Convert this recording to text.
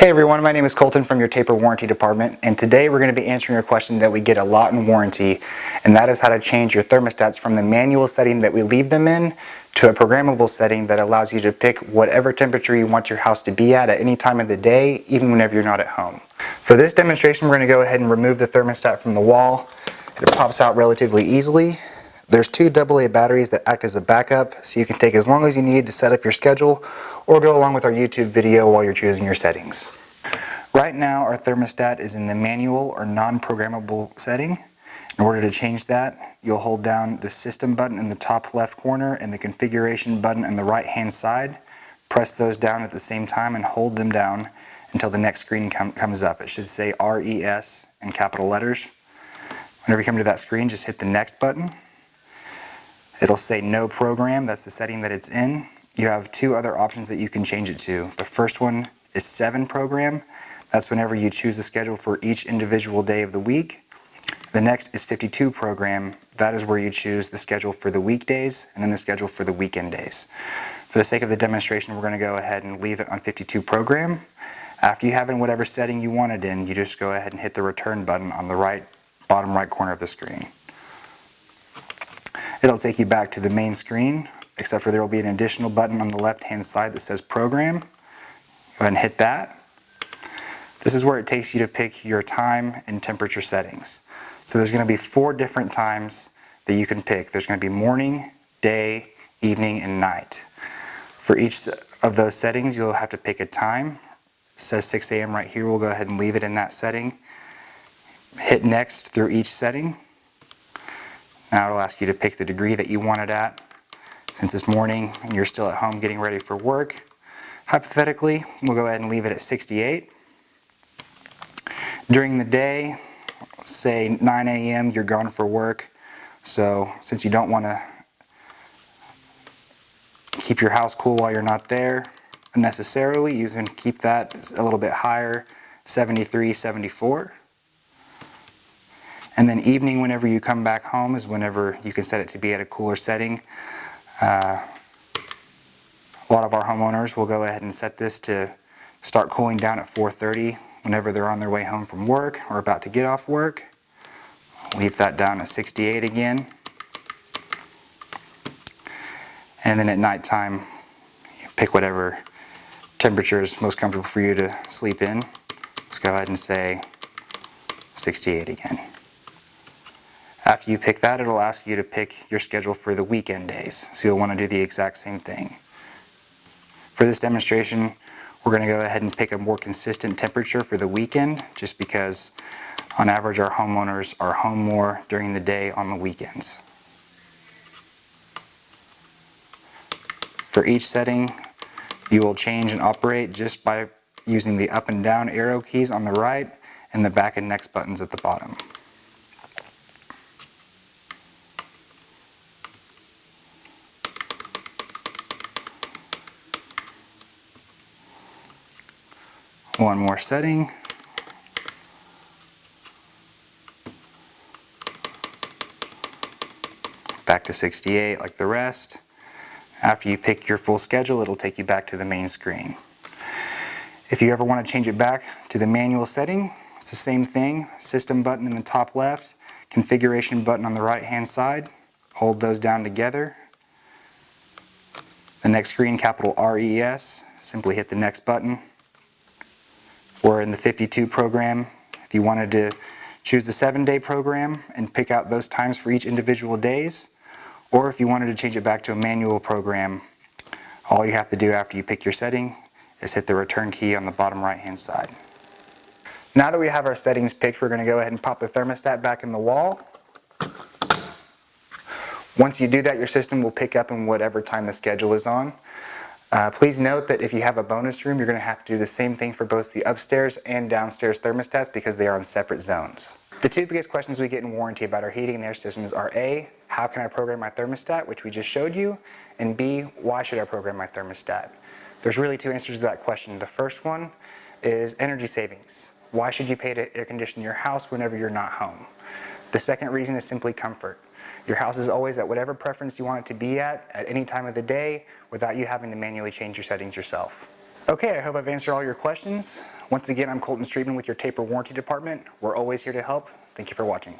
Hey everyone, my name is Colton from your Taper Warranty Department, and today we're going to be answering a question that we get a lot in warranty, and that is how to change your thermostats from the manual setting that we leave them in to a programmable setting that allows you to pick whatever temperature you want your house to be at any time of the day, even whenever you're not at home. For this demonstration, we're going to go ahead and remove the thermostat from the wall. It pops out relatively easily. There's two AA batteries that act as a backup, so you can take as long as you need to set up your schedule or go along with our YouTube video while you're choosing your settings. Right now our thermostat is in the manual or non-programmable setting. In order to change that, you'll hold down the system button in the top left corner and the configuration button on the right hand side. Press those down at the same time and hold them down until the next screen comes up. It should say RES in capital letters. Whenever you come to that screen, just hit the next button. It'll say no program, that's the setting that it's in. You have two other options that you can change it to. The first one is 7 program. That's whenever you choose the schedule for each individual day of the week. The next is 52 program. That is where you choose the schedule for the weekdays and then the schedule for the weekend days. For the sake of the demonstration, we're going to go ahead and leave it on 52 program. After you have it in whatever setting you want it in, you just go ahead and hit the return button on the bottom right corner of the screen. It'll take you back to the main screen, except for there will be an additional button on the left hand side that says program. Go ahead and hit that. This is where it takes you to pick your time and temperature settings. So there's going to be 4 different times that you can pick. There's going to be morning, day, evening, and night. For each of those settings, you'll have to pick a time. It says 6 a.m. right here. We'll go ahead and leave it in that setting. Hit next through each setting. Now it'll ask you to pick the degree that you want it at. Since it's morning and you're still at home getting ready for work, hypothetically, we'll go ahead and leave it at 68. During the day, say 9 a.m., you're gone for work. So since you don't want to keep your house cool while you're not there unnecessarily, you can keep that a little bit higher, 73, 74. And then evening, whenever you come back home, is whenever you can set it to be at a cooler setting. A lot of our homeowners will go ahead and set this to start cooling down at 4:30 whenever they're on their way home from work or about to get off work. Leave that down at 68 again. And then at nighttime, pick whatever temperature is most comfortable for you to sleep in. Let's go ahead and say 68 again. After you pick that, it'll ask you to pick your schedule for the weekend days. So you'll want to do the exact same thing. For this demonstration, we're going to go ahead and pick a more consistent temperature for the weekend, just because on average our homeowners are home more during the day on the weekends. For each setting, you will change and operate just by using the up and down arrow keys on the right and the back and next buttons at the bottom. One more setting. Back to 68 like the rest. After you pick your full schedule, it'll take you back to the main screen. If you ever want to change it back to the manual setting, it's the same thing. System button in the top left, configuration button on the right hand side. Hold those down together. The next screen, capital RES, simply hit the next button. Or in the 52 program, if you wanted to choose the 7-day program and pick out those times for each individual days, or if you wanted to change it back to a manual program, all you have to do after you pick your setting is hit the return key on the bottom right hand side. Now that we have our settings picked, we're going to go ahead and pop the thermostat back in the wall. Once you do that, your system will pick up in whatever time the schedule is on. Please note that if you have a bonus room, you're going to have to do the same thing for both the upstairs and downstairs thermostats because they are on separate zones. The two biggest questions we get in warranty about our heating and air systems are A, how can I program my thermostat, which we just showed you, and B, why should I program my thermostat? There's really 2 answers to that question. The first one is energy savings. Why should you pay to air condition your house whenever you're not home? The second reason is simply comfort. Your house is always at whatever preference you want it to be at any time of the day without you having to manually change your settings yourself. Okay, I hope I've answered all your questions. Once again, I'm Colton Streetman with your taper warranty department. We're always here to help. Thank you for watching.